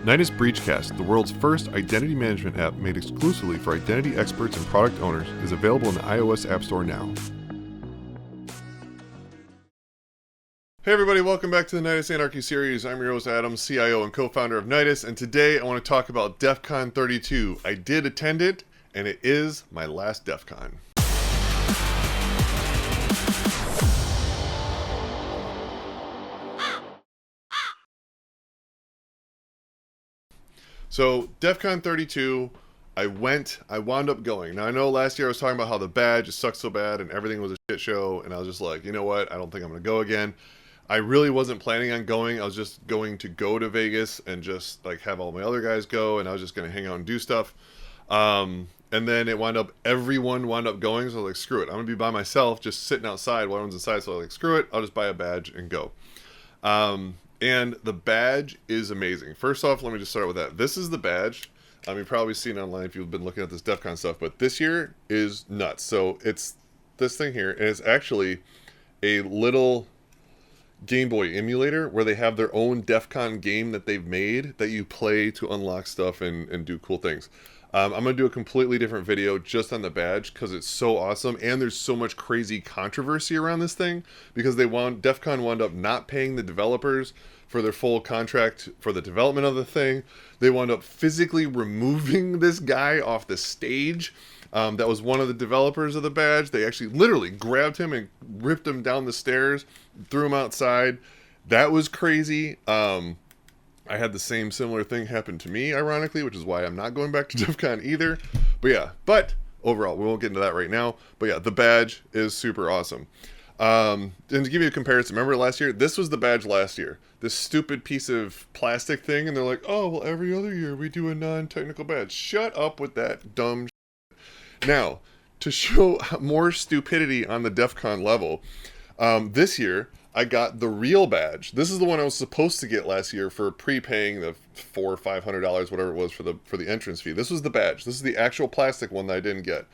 Nidus Breachcast, the world's first identity management app made exclusively for identity experts and product owners, is available in the iOS App Store now. Hey everybody, welcome back to the Nidus Anarchy series. I'm your host Adam, CIO and co-founder of Nidus, and today I want to talk about DEFCON 32. I did attend it, and it is my last DEFCON. So, DEFCON 32, I wound up going. Now, I know last year I was talking about how the badge just sucked so bad and everything was a shit show, and I was just like, you know what, I don't think I'm going to go again. I really wasn't planning on going. I was just going to go to Vegas and just like have all my other guys go, and I was just going to hang out and do stuff. And then everyone wound up going, so I was like, screw it. I'm going to be by myself, just sitting outside while everyone's inside, so I was like, screw it, I'll just buy a badge and go. And the badge is amazing. First off, let me just start with that. This is the badge. You've probably seen it online if you've been looking at this DEFCON stuff, but this year is nuts. So it's this thing here, and it's actually a little Game Boy emulator where they have their own DEFCON game that they've made that you play to unlock stuff and do cool things. I'm going to do a completely different video just on the badge because it's so awesome, and there's so much crazy controversy around this thing because DEFCON wound up not paying the developers for their full contract for the development of the thing. They wound up physically removing this guy off the stage. That was one of the developers of the badge. They actually literally grabbed him and ripped him down the stairs, threw him outside. That was crazy. I had the similar thing happen to me, ironically, which is why I'm not going back to DEFCON either. But overall, we won't get into that right now. But yeah, the badge is super awesome. And to give you a comparison, remember last year? This was the badge last year. This stupid piece of plastic thing, and they're like, oh, well, every other year we do a non-technical badge. Shut up with that dumb shit. Now, to show more stupidity on the DEFCON level, this year, I got the real badge. This is the one I was supposed to get last year for prepaying the $400 or $500, whatever it was for the entrance fee. This was the badge. This is the actual plastic one that I didn't get.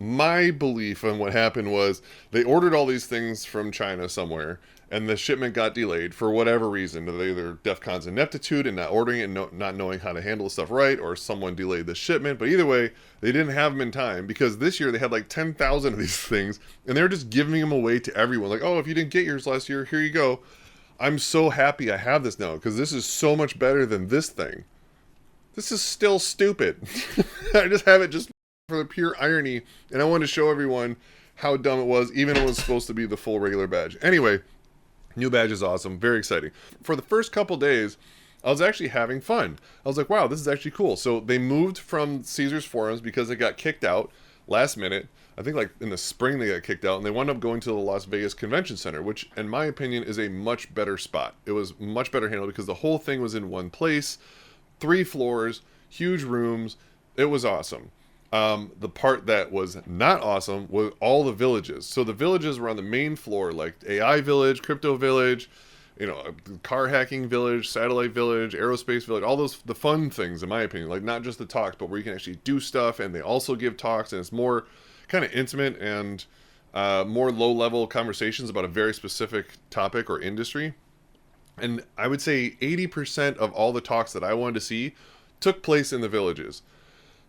My belief on what happened was they ordered all these things from China somewhere, and the shipment got delayed for whatever reason. Either DEFCON's ineptitude and not ordering it and not knowing how to handle the stuff right, or someone delayed the shipment. But either way, they didn't have them in time because this year they had like 10,000 of these things, and they were just giving them away to everyone. Like, oh, if you didn't get yours last year, here you go. I'm so happy I have this now because this is so much better than this thing. This is still stupid. I just have it just for the pure irony, and I wanted to show everyone how dumb it was, even though it was supposed to be the full regular badge. Anyway, new badge is awesome, very exciting. For the first couple days, I was actually having fun. I was like, wow, this is actually cool. So they moved from Caesars Forums because they got kicked out last minute. I think like in the spring they got kicked out, and they wound up going to the Las Vegas Convention Center, which in my opinion is a much better spot. It was much better handled because the whole thing was in one place, 3 floors, huge rooms. It was awesome. The part that was not awesome was all the villages. So the villages were on the main floor, like AI village, crypto village, car hacking village, satellite village, aerospace village, all those, the fun things in my opinion, like not just the talks, but where you can actually do stuff, and they also give talks, and it's more kind of intimate and more low level conversations about a very specific topic or industry. And I would say 80% of all the talks that I wanted to see took place in the villages.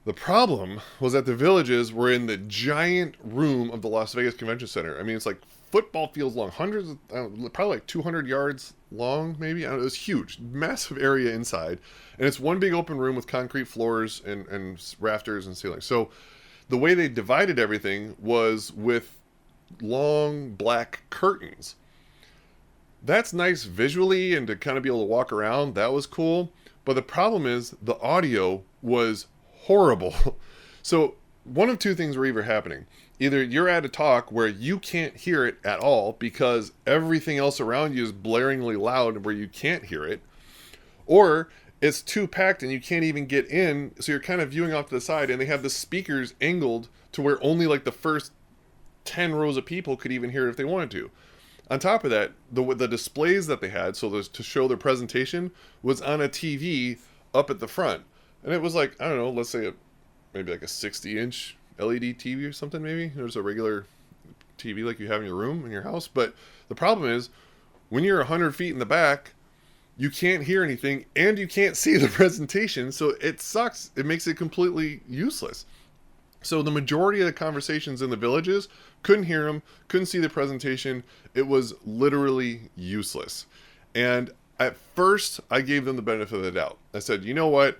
The problem was that the villages were in the giant room of the Las Vegas Convention Center. I mean, it's like football fields long, probably like 200 yards long, maybe. I don't know, it was huge, massive area inside. And it's one big open room with concrete floors and rafters and ceilings. So the way they divided everything was with long black curtains. That's nice visually, and to kind of be able to walk around, that was cool. But the problem is the audio was horrible. So one of two things were either happening. Either you're at a talk where you can't hear it at all because everything else around you is blaringly loud where you can't hear it, or it's too packed and you can't even get in, so you're kind of viewing off to the side, and they have the speakers angled to where only like the first 10 rows of people could even hear it if they wanted to. On top of that, the displays that they had, so to show their presentation, was on a TV up at the front. And it was like, I don't know, let's say maybe like a 60-inch LED TV or something maybe. There's a regular TV like you have in your room, in your house. But the problem is, when you're 100 feet in the back, you can't hear anything and you can't see the presentation, so it sucks. It makes it completely useless. So the majority of the conversations in the villages, couldn't hear them, couldn't see the presentation. It was literally useless. And at first, I gave them the benefit of the doubt. I said, you know what?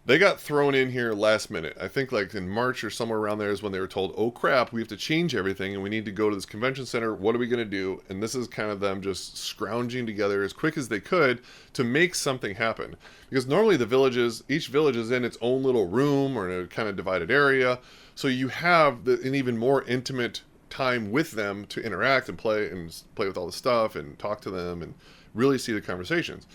They got thrown in here last minute. I think like in March or somewhere around there is when they were told, oh crap, we have to change everything and we need to go to this convention center. What are we going to do? And this is kind of them just scrounging together as quick as they could to make something happen. Because normally the villages, each village is in its own little room or in a kind of divided area. So you have an even more intimate time with them to interact and play with all the stuff and talk to them and really see the conversations.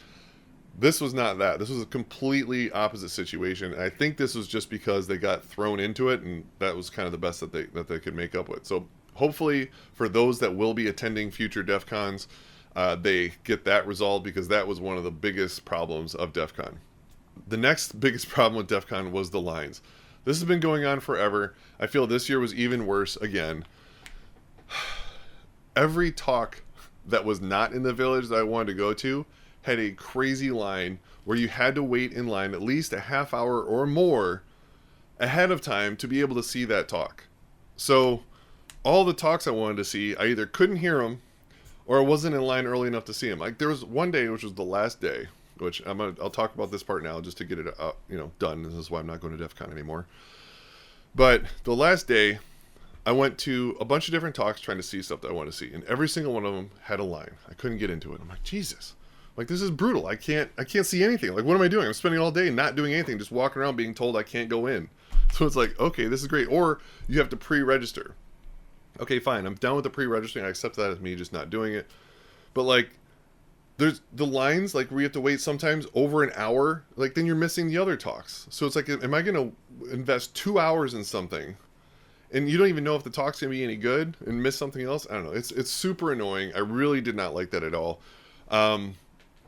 This was not that. This was a completely opposite situation. And I think this was just because they got thrown into it, and that was kind of the best that they could make up with. So hopefully for those that will be attending future DEF CONs, they get that resolved, because that was one of the biggest problems of DEF CON. The next biggest problem with DEF CON was the lines. This has been going on forever. I feel this year was even worse again. Every talk that was not in the village that I wanted to go to had a crazy line where you had to wait in line at least a half hour or more ahead of time to be able to see that talk. So all the talks I wanted to see, I either couldn't hear them or I wasn't in line early enough to see them. Like there was one day, which was the last day, which I'll talk about this part now just to get it done. This is why I'm not going to DEF CON anymore. But the last day, I went to a bunch of different talks trying to see stuff that I wanted to see, and every single one of them had a line. I couldn't get into it. I'm like, Jesus. Like, this is brutal. I can't see anything. Like, what am I doing? I'm spending all day not doing anything, just walking around being told I can't go in. So it's like, okay, this is great. Or you have to pre-register. Okay, fine. I'm done with the pre-registering. I accept that as me just not doing it. But, like, there's the lines, like, where you have to wait sometimes over an hour. Like, then you're missing the other talks. So it's like, am I going to invest 2 hours in something and you don't even know if the talk's going to be any good and miss something else? I don't know. It's super annoying. I really did not like that at all.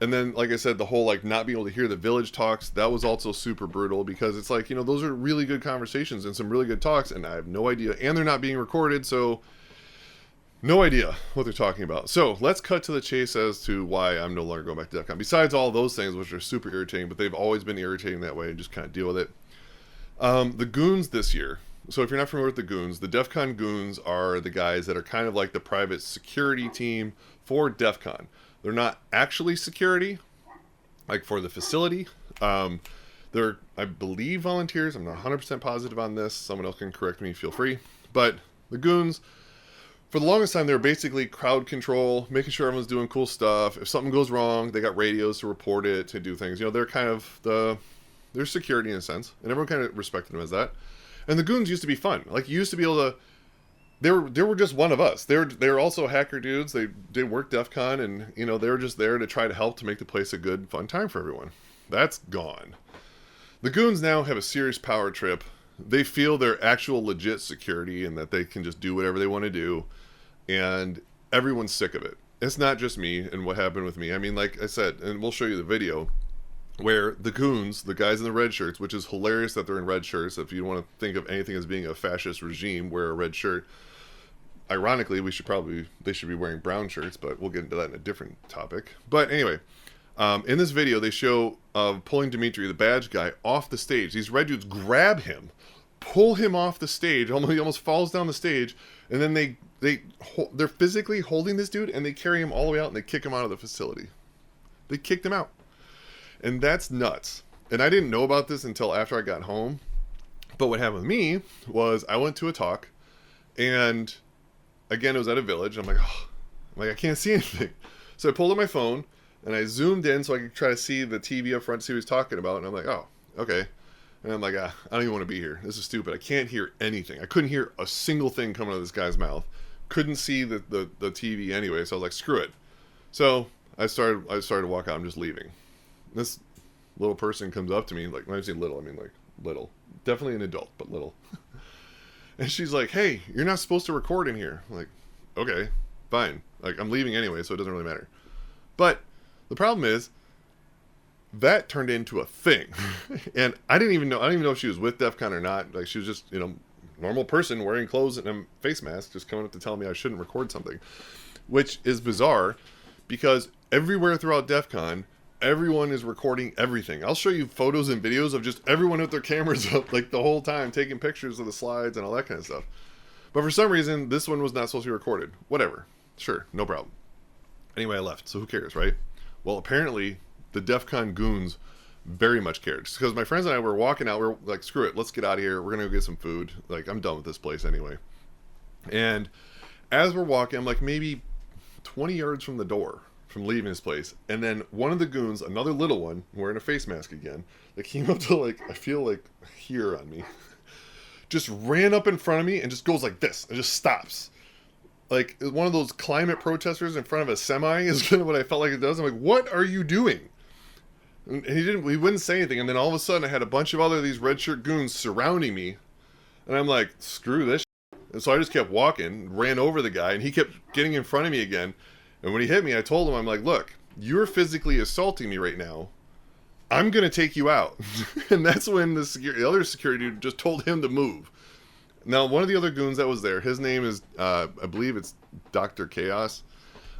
And then, like I said, the whole, like, not being able to hear the village talks, that was also super brutal, because it's like, those are really good conversations and some really good talks, and I have no idea. And they're not being recorded, so no idea what they're talking about. So let's cut to the chase as to why I'm no longer going back to DEF CON. Besides all those things, which are super irritating, but they've always been irritating that way, and just kind of deal with it. The Goons this year. So if you're not familiar with the Goons, the DEF CON Goons are the guys that are kind of like the private security team for DEF CON. They're not actually security, like for the facility. They're, I believe, volunteers. I'm not 100% positive on this. Someone else can correct me, feel free. But the Goons, for the longest time, they were basically crowd control, making sure everyone's doing cool stuff. If something goes wrong, they got radios to report it, to do things. They're kind of they're security in a sense, and everyone kind of respected them as that. And the Goons used to be fun. Like, you used to be able to. They were just one of us. They were also hacker dudes. They worked DEF CON, and they were just there to try to help to make the place a good, fun time for everyone. That's gone. The Goons now have a serious power trip. They feel they're actual legit security and that they can just do whatever they want to do, and everyone's sick of it. It's not just me and what happened with me. I mean, like I said, and we'll show you the video, where the Goons, the guys in the red shirts, which is hilarious that they're in red shirts. If you want to think of anything as being a fascist regime, wear a red shirt. Ironically, they should be wearing brown shirts, but we'll get into that in a different topic. But anyway, in this video, they show pulling Dimitri, the badge guy, off the stage. These red dudes grab him, pull him off the stage. He almost falls down the stage, and then they're physically holding this dude, and they carry him all the way out, and they kick him out of the facility. They kicked him out. And that's nuts. And I didn't know about this until after I got home. But what happened with me was I went to a talk, and again, it was at a village. I'm like, I can't see anything. So I pulled up my phone, and I zoomed in so I could try to see the TV up front to see what he was talking about. And I'm like, oh, okay. And I'm like, I don't even want to be here. This is stupid. I can't hear anything. I couldn't hear a single thing coming out of this guy's mouth. Couldn't see the TV anyway, so I was like, screw it. So I started to walk out. I'm just leaving. This little person comes up to me, like, when I say little, I mean like little. Definitely an adult, but little. And she's like, hey, you're not supposed to record in here. I'm like, okay, fine. Like, I'm leaving anyway, so it doesn't really matter. But the problem is, that turned into a thing. And I didn't even know if she was with DEF CON or not. Like, she was just, normal person wearing clothes and a face mask, just coming up to tell me I shouldn't record something. Which is bizarre, because everywhere throughout DEF CON, everyone is recording everything. I'll show you photos and videos of just everyone with their cameras up like the whole time, taking pictures of the slides and all that kind of stuff. But for some reason, this one was not supposed to be recorded. Whatever. Sure, no problem. Anyway, I left, so who cares, right? Well, apparently, the DEFCON goons very much cared. Just because my friends and I were walking out, we were like, screw it, let's get out of here. We're going to go get some food. Like, I'm done with this place anyway. And as we're walking, I'm like maybe 20 yards from the door, from leaving this place. And then one of the goons, another little one, wearing a face mask again, that came up to like, I feel like here on me, just ran up in front of me and just goes like this and just stops. Like one of those climate protesters in front of a semi is kind of what I felt like it does. I'm like, what are you doing? And he wouldn't say anything. And then all of a sudden I had a bunch of other these red shirt goons surrounding me. And I'm like, screw this shit. And so I just kept walking, ran over the guy, and he kept getting in front of me again. And when he hit me, I told him, I'm like, look, you're physically assaulting me right now. I'm going to take you out. And that's when the other security dude just told him to move. Now, one of the other goons that was there, his name is, I believe it's Dr. Chaos.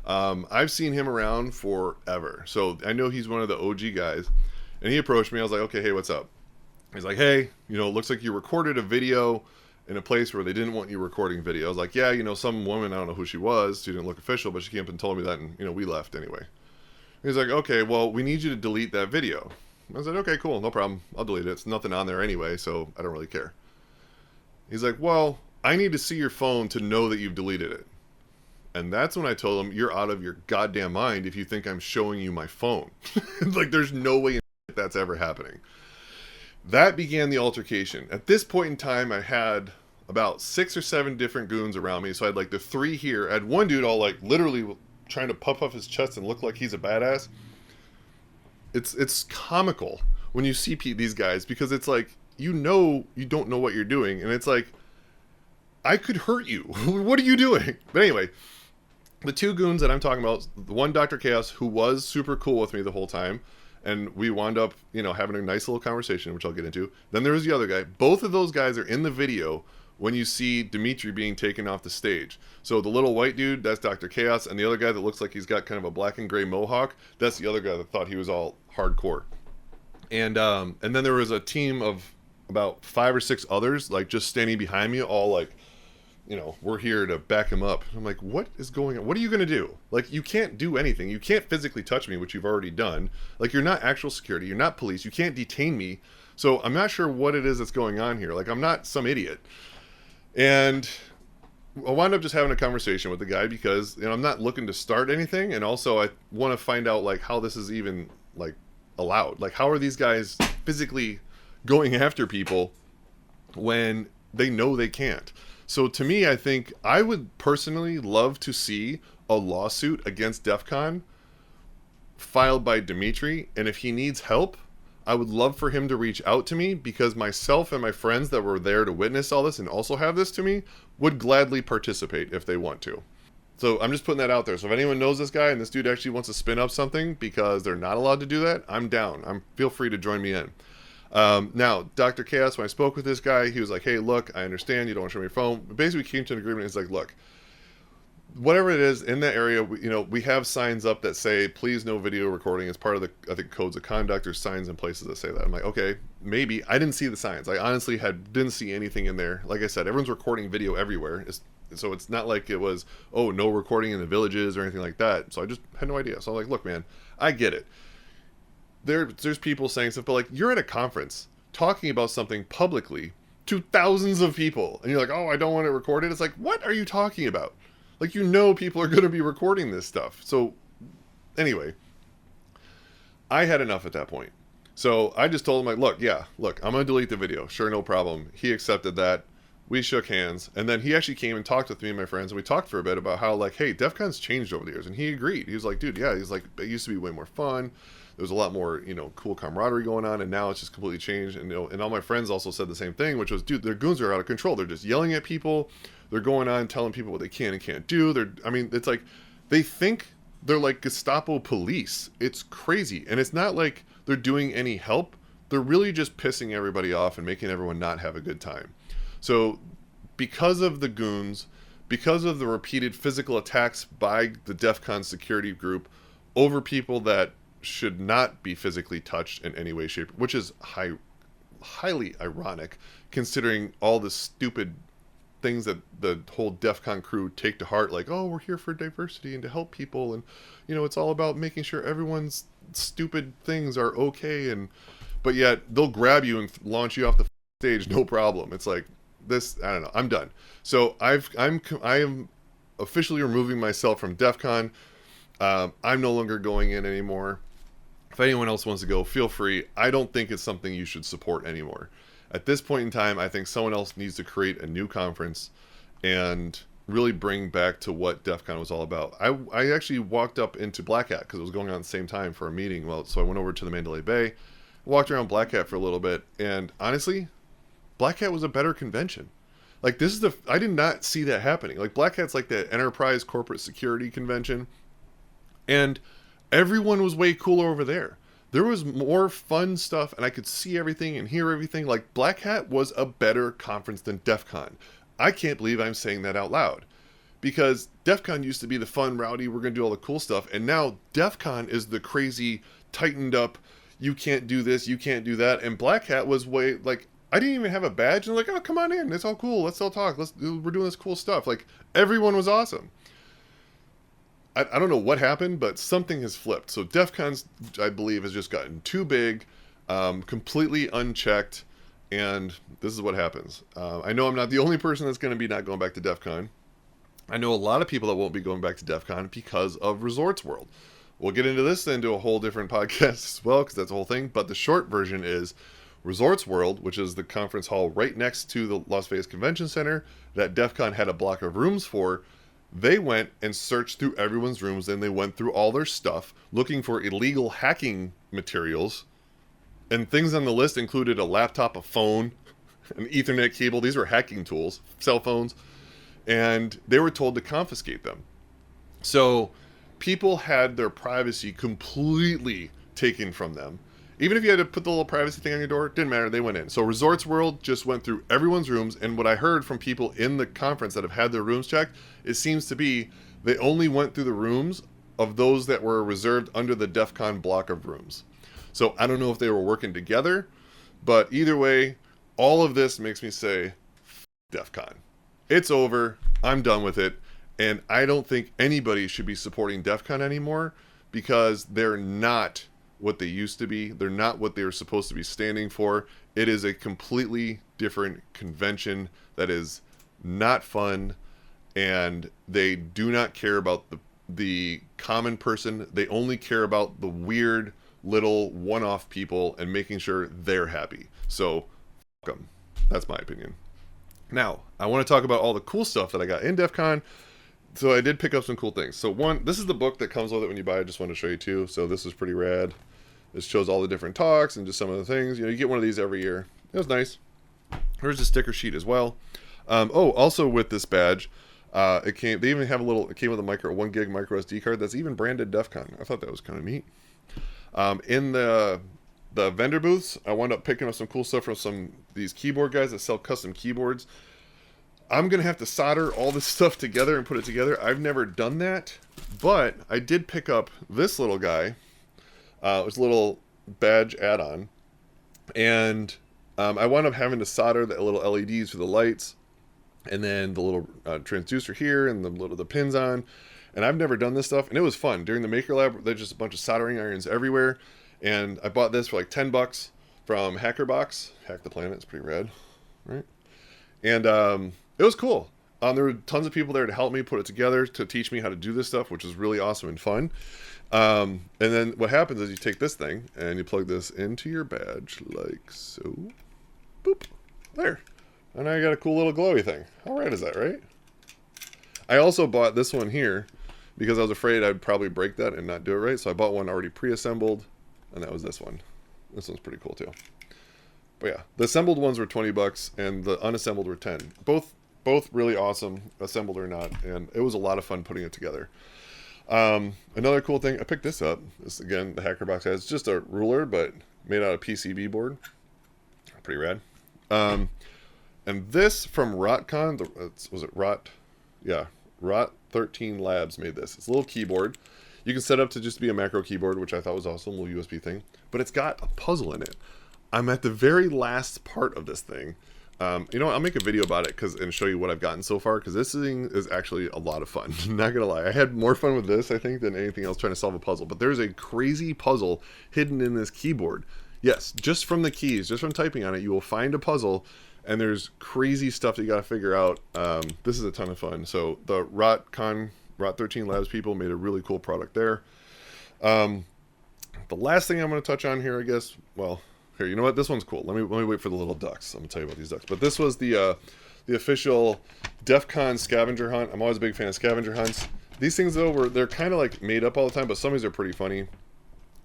I've seen him around forever. So I know he's one of the OG guys. And he approached me. I was like, okay, hey, what's up? He's like, hey, it looks like you recorded a video in a place where they didn't want you recording video. I was like, yeah, some woman, I don't know who she was. She didn't look official, but she came up and told me that. And, we left anyway. He's like, okay, well, we need you to delete that video. I said, okay, cool, no problem. I'll delete it. It's nothing on there anyway, so I don't really care. He's like, well, I need to see your phone to know that you've deleted it. And that's when I told him, you're out of your goddamn mind if you think I'm showing you my phone. Like, there's no way that's ever happening. That began the altercation. At this point in time, I had about 6 or 7 different goons around me. So I had like the 3 here. I had one dude all like literally trying to puff up his chest and look like he's a badass. It's comical when you see these guys, because it's like, you don't know what you're doing, and it's like, I could hurt you. What are you doing? But anyway, the 2 goons that I'm talking about, the one Dr. Chaos, who was super cool with me the whole time, and we wound up, having a nice little conversation, which I'll get into. Then there was the other guy. Both of those guys are in the video when you see Dimitri being taken off the stage. So the little white dude, that's Dr. Chaos, and the other guy that looks like he's got kind of a black and gray mohawk, that's the other guy that thought he was all hardcore. And then there was a team of about 5 or 6 others, like, just standing behind me, all like, we're here to back him up. I'm like, what is going on? What are you going to do? Like, you can't do anything. You can't physically touch me, which you've already done. Like, you're not actual security. You're not police. You can't detain me. So I'm not sure what it is that's going on here. Like, I'm not some idiot. And I wound up just having a conversation with the guy because, I'm not looking to start anything. And also I want to find out, like, how this is even, like, allowed. Like, how are these guys physically going after people when they know they can't? So to me, I think I would personally love to see a lawsuit against DEFCON filed by Dimitri, and if he needs help, I would love for him to reach out to me, because myself and my friends that were there to witness all this and also have this to me would gladly participate if they want to. So I'm just putting that out there. So if anyone knows this guy and this dude actually wants to spin up something because they're not allowed to do that, I'm down. Feel free to join me in. Now, Dr. Chaos, when I spoke with this guy, he was like, hey, look, I understand you don't want to show me your phone. But basically, we came to an agreement. He's like, look, whatever it is in that area, we have signs up that say, please no video recording. It's part of the, I think, codes of conduct. There's signs in places that say that. I'm like, okay, maybe. I didn't see the signs. I honestly didn't see anything in there. Like I said, everyone's recording video everywhere. So it's not like it was, oh, no recording in the villages or anything like that. So I just had no idea. So I'm like, look, man, I get it. There's people saying stuff, but like, you're at a conference talking about something publicly to thousands of people, and you're like, oh, I don't want it recorded. It's like, what are you talking about? Like, people are going to be recording this stuff. So anyway, I had enough at that point. So I just told him, like, look, I'm going to delete the video. Sure, no problem. He accepted that. We shook hands, and then he actually came and talked with me and my friends, and we talked for a bit about how, like, hey, DEFCON's changed over the years, and he agreed. He was like, dude, yeah, he's like, it used to be way more fun. There was a lot more, cool camaraderie going on, and now it's just completely changed. And and all my friends also said the same thing, which was, dude, their goons are out of control. They're just yelling at people. They're going on telling people what they can and can't do. It's like, they think they're like Gestapo police. It's crazy. And it's not like they're doing any help. They're really just pissing everybody off and making everyone not have a good time. So because of the goons, because of the repeated physical attacks by the DEFCON security group over people that should not be physically touched in any way, shape, which is highly ironic considering all the stupid things that the whole DEFCON crew take to heart, like, oh, we're here for diversity and to help people, and it's all about making sure everyone's stupid things are okay, but yet they'll grab you and launch you off the stage, no problem. It's like this. I don't know. I'm done. So I am officially removing myself from DEFCON. I'm no longer going in anymore. If anyone else wants to go, feel free. I don't think it's something you should support anymore. At this point in time, I think someone else needs to create a new conference and really bring back to what DEFCON was all about. I actually walked up into Black Hat because it was going on at the same time for a meeting. Well, so I went over to the Mandalay Bay, walked around Black Hat for a little bit, and honestly, Black Hat was a better convention. Like, I did not see that happening. Like, Black Hat's like the enterprise corporate security convention, and everyone was way cooler over there. There was more fun stuff, and I could see everything and hear everything. Like, Black Hat was a better conference than DEFCON. I can't believe I'm saying that out loud. Because DEFCON used to be the fun, rowdy, we're going to do all the cool stuff. And now DEFCON is the crazy, tightened up, you can't do this, you can't do that. And Black Hat was way, like, I didn't even have a badge. And like, oh, come on in. It's all cool. Let's all talk. We're doing this cool stuff. Like, everyone was awesome. I don't know what happened, but something has flipped. So DEFCON's, I believe, has just gotten too big, completely unchecked, and this is what happens. I know I'm not the only person that's going to be not going back to DEFCON. I know a lot of people that won't be going back to DEFCON because of Resorts World. We'll get into this and do a whole different podcast as well, because that's the whole thing. But the short version is Resorts World, which is the conference hall right next to the Las Vegas Convention Center that DEFCON had a block of rooms for. They went and searched through everyone's rooms, and they went through all their stuff looking for illegal hacking materials. And things on the list included a laptop, a phone, an Ethernet cable. These were hacking tools, cell phones. And they were told to confiscate them. So people had their privacy completely taken from them. Even if you had to put the little privacy thing on your door, it didn't matter. They went in. So Resorts World just went through everyone's rooms. And what I heard from people in the conference that have had their rooms checked, it seems to be they only went through the rooms of those that were reserved under the DEFCON block of rooms. So I don't know if they were working together, but either way, all of this makes me say, DEFCON. It's over. I'm done with it. And I don't think anybody should be supporting DEFCON anymore because they're not what they used to be. They're not what they were supposed to be standing for. It is a completely different convention that is not fun, and they do not care about the common person. They only care about the weird little one-off people and making sure they're happy. So, fuck them. That's my opinion. Now, I want to talk about all the cool stuff that I got in DEFCON. So I did pick up some cool things. So one, this is the book that comes with it when you buy it. I just wanted to show you too. So this is pretty rad. This shows all the different talks and just some of the things. You get one of these every year. It was nice. Here's a sticker sheet as well. Also with this badge, it came. They even have it came with a 1 gig micro SD card that's even branded DEFCON. I thought that was kind of neat. In the vendor booths, I wound up picking up some cool stuff from these keyboard guys that sell custom keyboards. I'm going to have to solder all this stuff together and put it together. I've never done that, but I did pick up this little guy. It was a little badge add-on, and I wound up having to solder the little LEDs for the lights, and then the little transducer here, and the pins on. And I've never done this stuff, and it was fun. During the Maker Lab, there's just a bunch of soldering irons everywhere, and I bought this for like $10 from HackerBox. Hack the Planet, it's pretty rad, right? And it was cool. There were tons of people there to help me put it together, to teach me how to do this stuff, which was really awesome and fun. And then what happens is you take this thing and you plug this into your badge like so. Boop. There. And now you got a cool little glowy thing. How rad is that, right? I also bought this one here because I was afraid I'd probably break that and not do it right. So I bought one already pre-assembled, and that was this one. This one's pretty cool too. But yeah, the assembled ones were $20 and the unassembled were $10. Both really awesome, assembled or not, and it was a lot of fun putting it together. Another cool thing, I picked this up. This, again, the HackerBox has. It's just a ruler, but made out of PCB board. Pretty rad. And this from RotCon, was it Rot? Yeah, Rot 13 Labs made this. It's a little keyboard. You can set up to just be a macro keyboard, which I thought was awesome, a little USB thing. But it's got a puzzle in it. I'm at the very last part of this thing. You know what? I'll make a video about it and show you what I've gotten so far, because this thing is actually a lot of fun. Not gonna lie, I had more fun with this, I think, than anything else trying to solve a puzzle. But there's a crazy puzzle hidden in this keyboard. Yes, just from the keys, just from typing on it, you will find a puzzle, and there's crazy stuff that you got to figure out. This is a ton of fun. So the Rot 13 Labs people made a really cool product there. The last thing I'm going to touch on here, I guess, well, here, you know what? This one's cool. Let me wait for the little ducks. I'm going to tell you about these ducks. But this was the official DEFCON scavenger hunt. I'm always a big fan of scavenger hunts. These things, though, they're kind of like made up all the time, but some of these are pretty funny.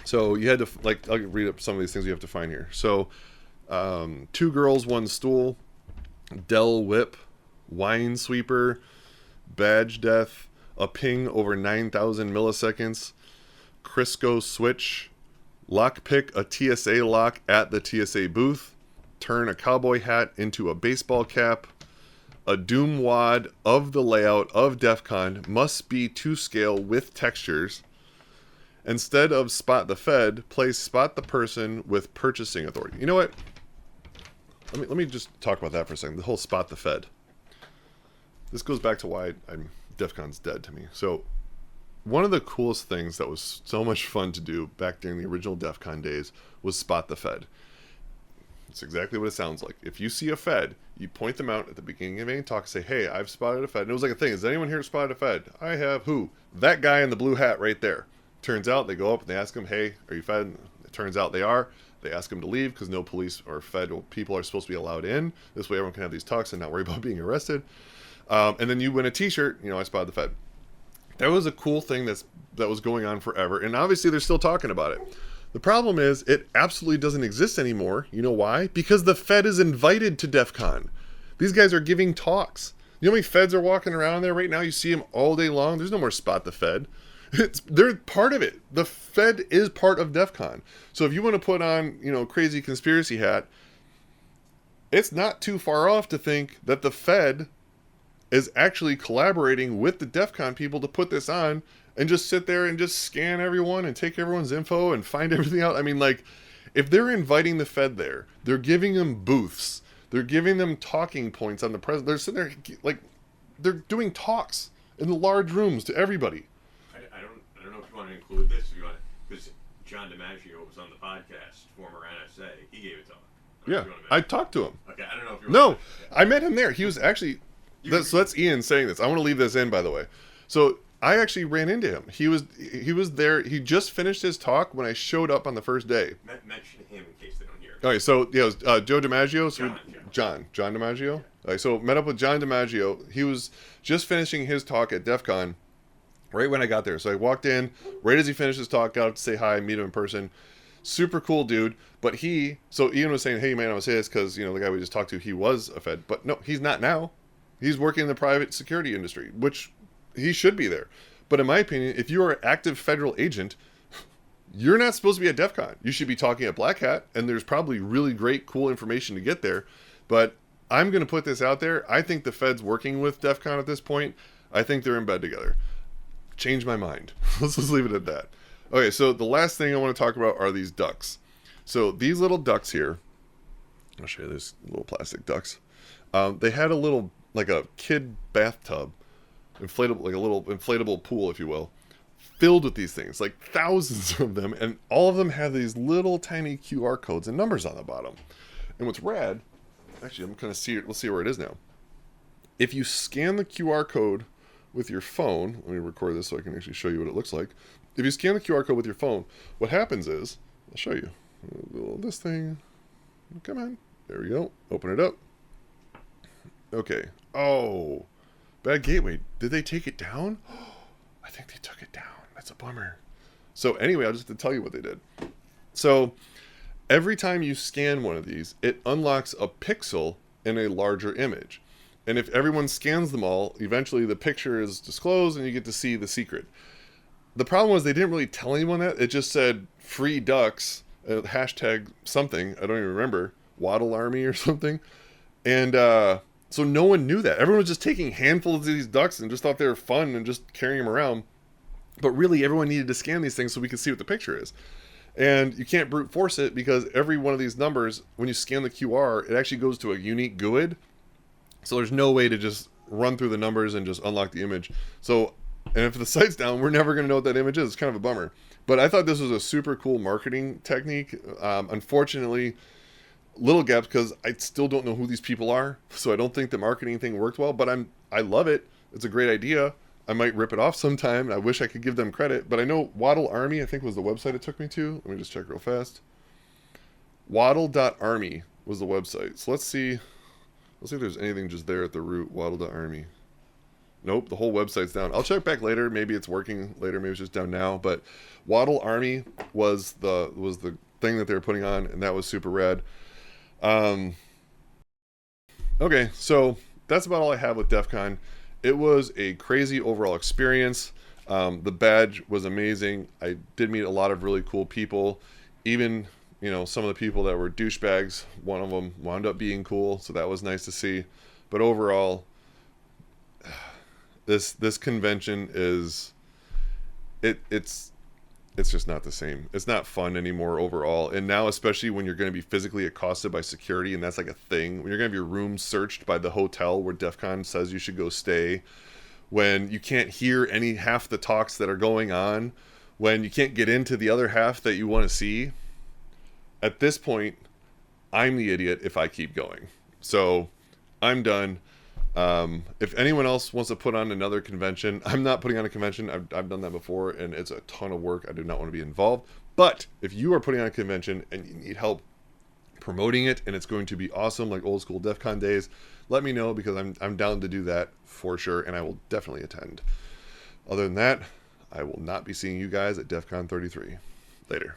So you had to, like, I'll read up some of these things you have to find here. So 2 girls, 1 stool, Dell Whip, Wine Sweeper, Badge Death, a ping over 9,000 milliseconds, Crisco Switch, Lockpick a TSA lock at the TSA booth, turn a cowboy hat into a baseball cap, a Doom Wad of the layout of DEFCON must be to scale with textures. Instead of Spot the Fed, play Spot the Person with purchasing authority. You know what? Let me just talk about that for a second. The whole Spot the Fed. This goes back to why DEFCON's dead to me. So one of the coolest things that was so much fun to do back during the original DEFCON days was Spot the Fed. It's exactly what it sounds like. If you see a Fed, you point them out at the beginning of any talk and say, hey, I've spotted a Fed. And it was like a thing. Has anyone here spotted a Fed? I have. Who? That guy in the blue hat right there. Turns out they go up and they ask him, hey, are you Fed? It turns out they are. They ask him to leave because no police or federal people are supposed to be allowed in. This way everyone can have these talks and not worry about being arrested. And then you win a t-shirt, I spotted the Fed. That was a cool thing that was going on forever. And obviously they're still talking about it. The problem is it absolutely doesn't exist anymore. You know why? Because the Fed is invited to DEFCON. These guys are giving talks. You know how many Feds are walking around there right now? You see them all day long. There's no more Spot the Fed. They're part of it. The Fed is part of DEFCON. So if you want to put on, crazy conspiracy hat, it's not too far off to think that the Fed is actually collaborating with the DEFCON people to put this on and just sit there and just scan everyone and take everyone's info and find everything out. I mean, like, if they're inviting the Fed there, they're giving them booths, they're giving them talking points on the president. They're sitting there, like, they're doing talks in the large rooms to everybody. I don't know if you want to include this, because John DiMaggio was on the podcast, former NSA. He gave a talk. Yeah, I talked to him. Okay, I don't know if you. No, I met him there. He was actually. So that's Ian saying this. I want to leave this in, by the way. So I actually ran into him. He was there. He just finished his talk when I showed up on the first day. Mention him in case they don't hear. Okay, so yeah, it was Joe DiMaggio. So John DiMaggio. Yeah. So met up with John DiMaggio. He was just finishing his talk at DEFCON right when I got there. So I walked in right as he finished his talk, got up to say hi, meet him in person. Super cool dude. But so Ian was saying, hey, you might not say this because, the guy we just talked to, he was a Fed. But no, he's not now. He's working in the private security industry, which he should be there. But in my opinion, if you are an active federal agent, you're not supposed to be at DEFCON. You should be talking at Black Hat, and there's probably really great, cool information to get there. But I'm going to put this out there. I think the Fed's working with DEFCON at this point. I think they're in bed together. Change my mind. Let's just leave it at that. Okay, so the last thing I want to talk about are these ducks. So these little ducks here, I'll show you these little plastic ducks. They had a little, like a kid bathtub, inflatable, like a little inflatable pool, if you will, filled with these things, like thousands of them, and all of them have these little tiny QR codes and numbers on the bottom. And what's rad, actually, I'm going to see it. Let's see where it is now. If you scan the QR code with your phone, let me record this so I can actually show you what it looks like. If you scan the QR code with your phone, what happens is, I'll show you. This thing, come on, there we go. Open it up. Okay. Oh, bad gateway. Did they take it down? I think they took it down. That's a bummer. So anyway, I'll just have to tell you what they did. So every time you scan one of these, it unlocks a pixel in a larger image. And if everyone scans them all, eventually the picture is disclosed and you get to see the secret. The problem was they didn't really tell anyone that. It just said free ducks, hashtag something. I don't even remember. Waddle Army or something. And so no one knew that. Everyone was just taking handfuls of these ducks and just thought they were fun and just carrying them around. But really, everyone needed to scan these things so we could see what the picture is. And you can't brute force it because every one of these numbers, when you scan the QR, it actually goes to a unique GUID. So there's no way to just run through the numbers and just unlock the image. So, and if the site's down, we're never going to know what that image is. It's kind of a bummer. But I thought this was a super cool marketing technique. Unfortunately, little gaps because I still don't know who these people are. So I don't think the marketing thing worked well. But I love it. It's a great idea. I might rip it off sometime. I wish I could give them credit, but I know Waddle Army, I think, was the website it took me to. Let me just check real fast. Waddle.army was the website. So let's see if there's anything just there at the root. Waddle.army. Nope, the whole website's down. I'll check back later. Maybe it's working later. Maybe it's just down now. But Waddle Army was the thing that they were putting on, and that was super rad. Okay, so that's about all I have with DEF CON. It was a crazy overall experience. The badge was amazing. I did meet a lot of really cool people. Even, some of the people that were douchebags, one of them wound up being cool, so that was nice to see. But overall, this convention is it's just not the same. It's not fun anymore overall. And now, especially when you're going to be physically accosted by security, and that's like a thing. When you're going to have your room searched by the hotel where DEF CON says you should go stay. When you can't hear half the talks that are going on. When you can't get into the other half that you want to see. At this point, I'm the idiot if I keep going. So, I'm done. If anyone else wants to put on another convention, I'm not putting on a convention. I've done that before, and it's a ton of work. I do not want to be involved. But if you are putting on a convention and you need help promoting it, and it's going to be awesome, like old school DEF CON days, let me know, because I'm down to do that for sure, and I will definitely attend. Other than that, I will not be seeing you guys at DEF CON 33. Later.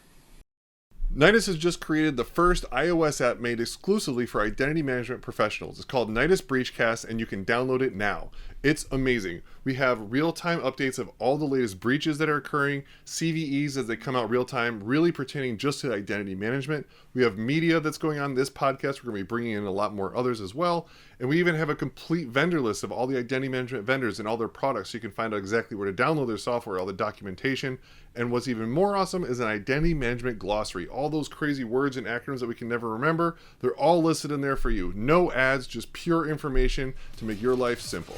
Nidus has just created the first iOS app made exclusively for identity management professionals. It's called Nidus Breachcast, and you can download it now. It's amazing. We have real-time updates of all the latest breaches that are occurring, CVEs as they come out real-time, really pertaining just to identity management. We have media that's going on this podcast. We're going to be bringing in a lot more others as well. And we even have a complete vendor list of all the identity management vendors and all their products, so you can find out exactly where to download their software, all the documentation. And what's even more awesome is an identity management glossary. All those crazy words and acronyms that we can never remember, they're all listed in there for you. No ads, just pure information to make your life simple.